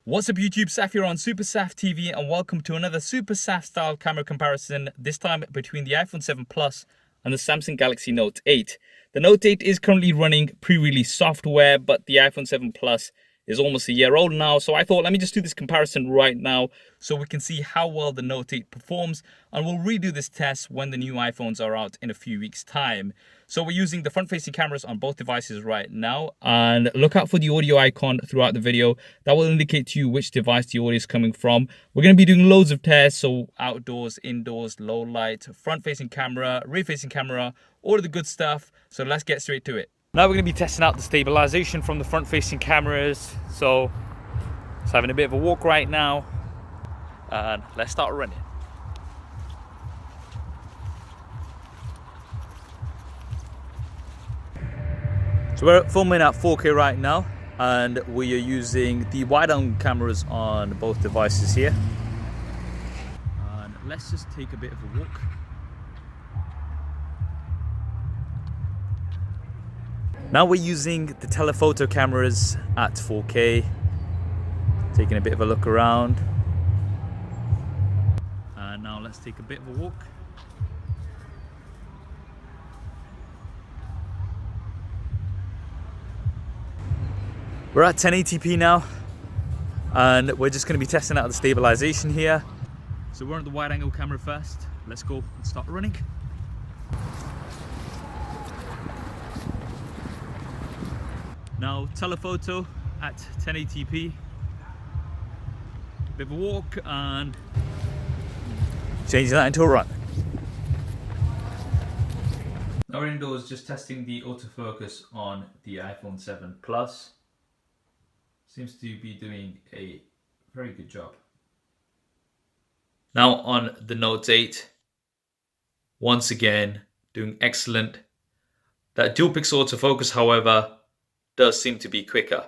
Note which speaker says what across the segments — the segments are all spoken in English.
Speaker 1: What's up YouTube, Saf here on SuperSaf TV and welcome to another SuperSaf style camera comparison, this time between the iPhone 7 Plus and the Samsung Galaxy Note 8. The Note 8 is currently running pre-release software, but the iPhone 7 Plus is almost a year old now, so I thought let me just do this comparison right now so we can see how well the Note 8 performs, and we'll redo this test when the new iPhones are out in a few weeks time. So we're using the front-facing cameras on both devices right now, and look out for the audio icon throughout the video. That will indicate to you which device the audio is coming from. We're going to be doing loads of tests, so outdoors, indoors, low light, front-facing camera, rear-facing camera, all of the good stuff. So let's get straight to it. Now we're going to be testing out the stabilization from the front-facing cameras. So it's having a bit of a walk right now, and let's start running. So we're filming at 4K right now, and we are using the wide-angle cameras on both devices here. And let's just take a bit of a walk. Now we're using the Telephoto cameras at 4K, taking a bit of a look around. And now let's take a bit of a walk. We're at 1080p now, and we're just going to be testing out the stabilization here. So we're on the wide angle camera first. Let's go and start running. Now Telephoto at 1080p. Bit of a walk and changing that into a run. Now we're indoors just testing the autofocus on the iPhone 7 Plus. Seems to be doing a very good job. Now on the Note 8, once again doing excellent. That dual pixel autofocus, however, does seem to be quicker.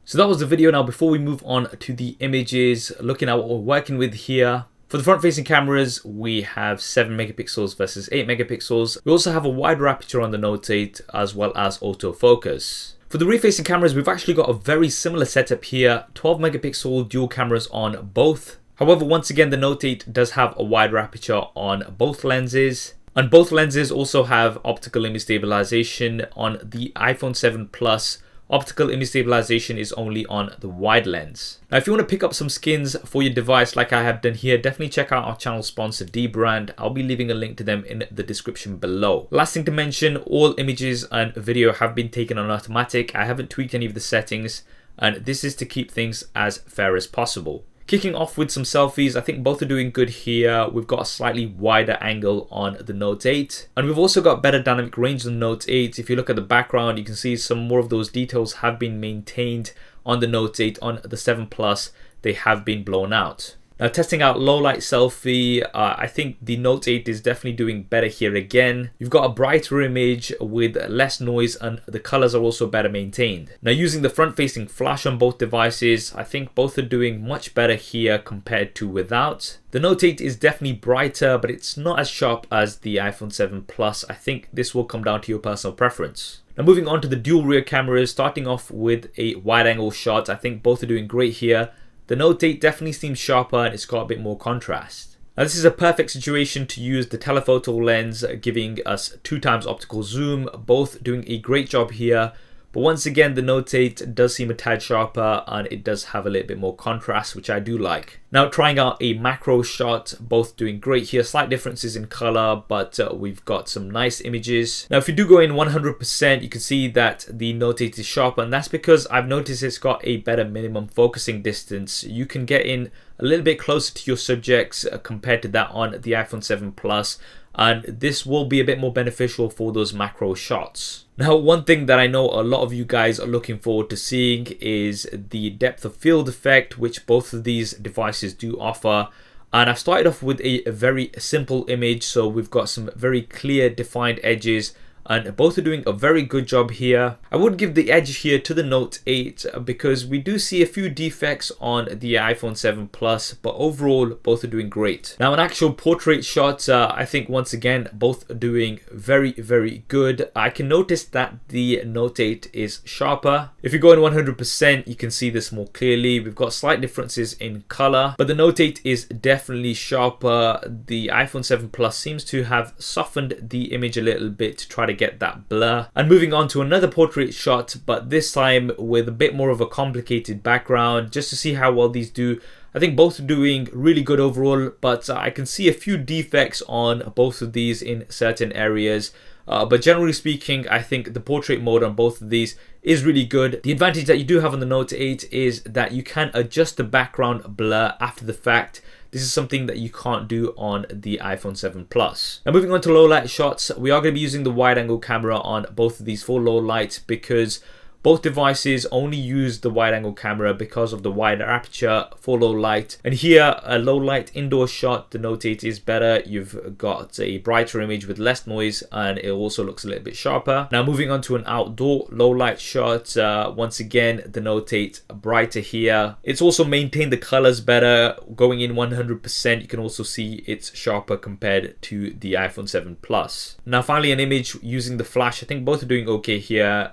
Speaker 1: So that was the video. Now before we move on to the images, looking at what we're working with here. For the front facing cameras, we have 7 megapixels versus 8 megapixels. We also have a wider aperture on the Note 8 as well as autofocus. For the rear facing cameras, we've actually got a very similar setup here, 12 megapixel dual cameras on both. However, once again, the Note 8 does have a wider aperture on both lenses. And both lenses also have optical image stabilization. On the iPhone 7 Plus, optical image stabilization is only on the wide lens. Now, if you want to pick up some skins for your device like I have done here, definitely check out our channel sponsor Dbrand. I'll be leaving a link to them in the description below. Last thing to mention, all images and video have been taken on automatic. I haven't tweaked any of the settings, and this is to keep things as fair as possible. Kicking off with some selfies, I think both are doing good here. We've got a slightly wider angle on the Note 8. And we've also got better dynamic range on the Note 8. If you look at the background, you can see some more of those details have been maintained on the Note 8. On the 7 Plus, they have been blown out. Now testing out low light selfie, I think the Note 8 is definitely doing better here again. You've got a brighter image with less noise and the colors are also better maintained. Now using the front facing flash on both devices, I think both are doing much better here compared to without. The Note 8 is definitely brighter, but it's not as sharp as the iPhone 7 Plus. I think this will come down to your personal preference. Now moving on to the dual rear cameras, starting off with a wide angle shot, I think both are doing great here. The Note 8 definitely seems sharper and it's got a bit more contrast. Now this is a perfect situation to use the telephoto lens, giving us 2 times optical zoom, both doing a great job here. But once again, the Note 8 does seem a tad sharper and it does have a little bit more contrast, which I do like. Now trying out a macro shot, both doing great here. Slight differences in color, but we've got some nice images. Now if you do go in 100%, you can see that the Note 8 is sharper, and that's because I've noticed it's got a better minimum focusing distance. You can get in a little bit closer to your subjects compared to that on the iPhone 7 Plus. And this will be a bit more beneficial for those macro shots. Now, one thing that I know a lot of you guys are looking forward to seeing is the depth of field effect, which both of these devices do offer. And I've started off with a very simple image, so we've got some very clear defined edges and both are doing a very good job here. I would give the edge here to the Note 8 because we do see a few defects on the iPhone 7 Plus, but overall both are doing great. Now in actual portrait shots, I think once again both are doing very good. I can notice that the Note 8 is sharper. If you go in 100%, you can see this more clearly. We've got slight differences in color, but the Note 8 is definitely sharper. The iPhone 7 Plus seems to have softened the image a little bit to try to get that blur. And moving on to another portrait shot, but this time with a bit more of a complicated background, just to see how well these do. I think both are doing really good overall, but I can see a few defects on both of these in certain areas. But generally speaking, I think the portrait mode on both of these is really good. The advantage that you do have on the Note 8 is that you can adjust the background blur after the fact. This is something that you can't do on the iPhone 7 Plus. Now moving on to low light shots, we are going to be using the wide angle camera on both of these for low light because both devices only use the wide angle camera because of the wider aperture for low light. And here, a low light indoor shot, the Note 8 is better. You've got a brighter image with less noise and it also looks a little bit sharper. Now moving on to an outdoor low light shot, once again, the Note 8 brighter here. It's also maintained the colors better. Going in 100%, you can also see it's sharper compared to the iPhone 7 Plus. Now finally, an image using the flash. I think both are doing okay here.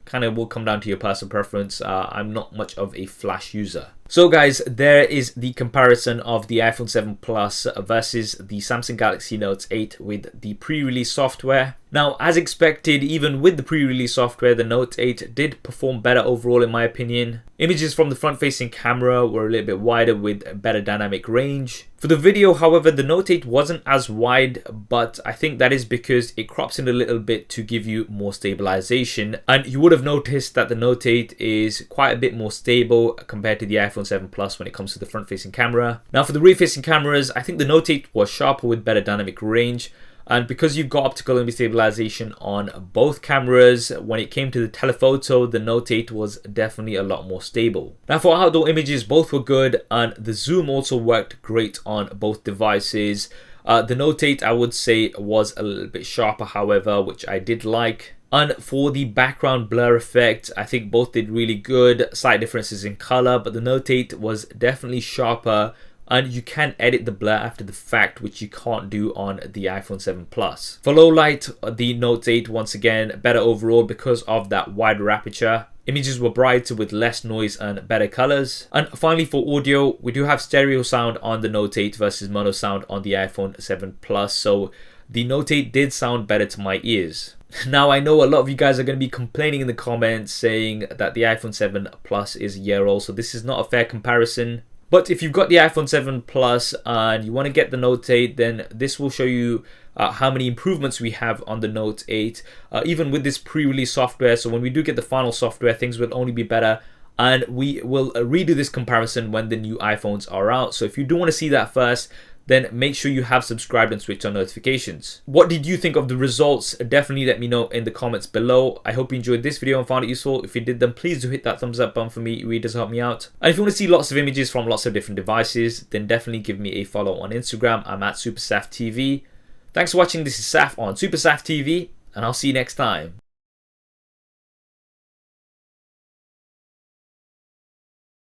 Speaker 1: Kind of will come down to your personal preference. I'm not much of a flash user. So guys, there is the comparison of the iPhone 7 Plus versus the Samsung Galaxy Note 8 with the pre-release software. Now, as expected, even with the pre-release software, the Note 8 did perform better overall in my opinion. Images from the front-facing camera were a little bit wider with better dynamic range. For the video, however, the Note 8 wasn't as wide, but I think that is because it crops in a little bit to give you more stabilization. And you would have noticed that the Note 8 is quite a bit more stable compared to the iPhone 7 Plus when it comes to the front-facing camera. Now for the rear-facing cameras, I think the Note 8 was sharper with better dynamic range. And because you've got optical image stabilization on both cameras, when it came to the telephoto, the Note 8 was definitely a lot more stable. Now for outdoor images, both were good and the zoom also worked great on both devices. The Note 8 I would say was a little bit sharper, however, which I did like. And for the background blur effect, I think both did really good. Slight differences in color, but the Note 8 was definitely sharper. And you can edit the blur after the fact, which you can't do on the iPhone 7 Plus. For low light, the Note 8 once again better overall because of that wider aperture. Images were brighter with less noise and better colors. And finally for audio, we do have stereo sound on the Note 8 versus mono sound on the iPhone 7 Plus. So the Note 8 did sound better to my ears. Now I know a lot of you guys are going to be complaining in the comments saying that the iPhone 7 Plus is a year old, so this is not a fair comparison. But if you've got the iPhone 7 Plus and you want to get the Note 8, then this will show you how many improvements we have on the Note 8, even with this pre-release software. So when we do get the final software, things will only be better. And we will redo this comparison when the new iPhones are out. So if you do want to see that first, then make sure you have subscribed and switched on notifications. What did you think of the results? Definitely let me know in the comments below. I hope you enjoyed this video and found it useful. If you did, then please do hit that thumbs up button for me. It really does help me out. And if you want to see lots of images from lots of different devices, then definitely give me a follow on Instagram. I'm at SuperSaf TV. Thanks for watching. This is Saf on SuperSaf TV, and I'll see you next time.